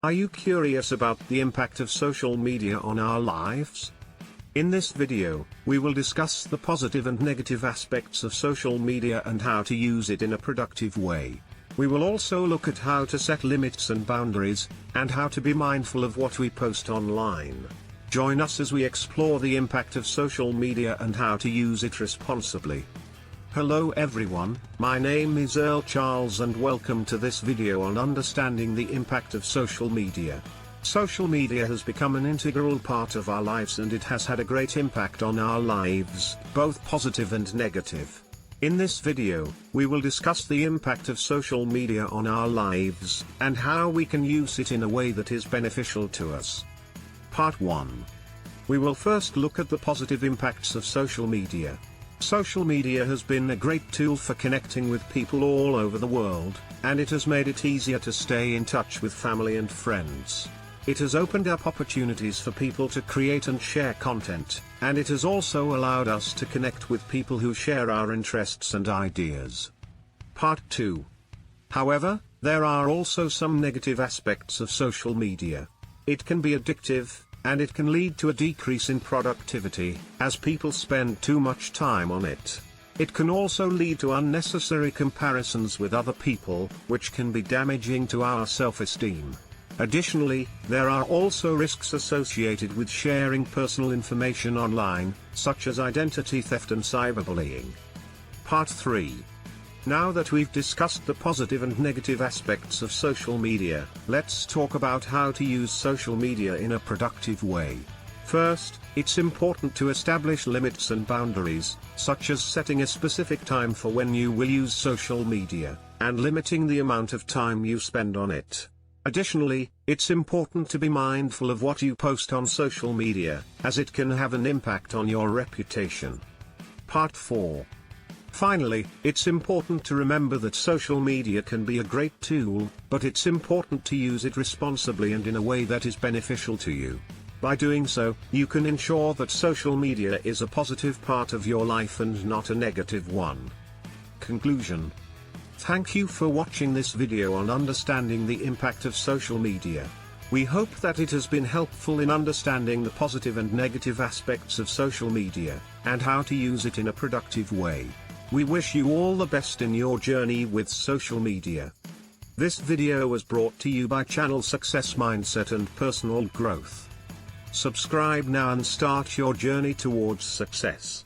Are you curious about the impact of social media on our lives? In this video, we will discuss the positive and negative aspects of social media and how to use it in a productive way. We will also look at how to set limits and boundaries, and how to be mindful of what we post online. Join us as we explore the impact of social media and how to use it responsibly. Hello everyone, my name is Earl Charles and welcome to this video on understanding the impact of social media. Social media has become an integral part of our lives and it has had a great impact on our lives, both positive and negative. In this video, we will discuss the impact of social media on our lives, and how we can use it in a way that is beneficial to us. Part 1. We will first look at the positive impacts of social media. Social media has been a great tool for connecting with people all over the world, and it has made it easier to stay in touch with family and friends. It has opened up opportunities for people to create and share content, and it has also allowed us to connect with people who share our interests and ideas. Part 2. However, there are also some negative aspects of social media. It can be addictive, and it can lead to a decrease in productivity, as people spend too much time on it. It can also lead to unnecessary comparisons with other people, which can be damaging to our self-esteem. Additionally, there are also risks associated with sharing personal information online, such as identity theft and cyberbullying. Part 3. Now that we've discussed the positive and negative aspects of social media, let's talk about how to use social media in a productive way. First, it's important to establish limits and boundaries, such as setting a specific time for when you will use social media, and limiting the amount of time you spend on it. Additionally, it's important to be mindful of what you post on social media, as it can have an impact on your reputation. Part 4. Finally, it's important to remember that social media can be a great tool, but it's important to use it responsibly and in a way that is beneficial to you. By doing so, you can ensure that social media is a positive part of your life and not a negative one. Conclusion. Thank you for watching this video on understanding the impact of social media. We hope that it has been helpful in understanding the positive and negative aspects of social media, and how to use it in a productive way. We wish you all the best in your journey with social media. This video was brought to you by Channel Success Mindset and Personal Growth. Subscribe now and start your journey towards success.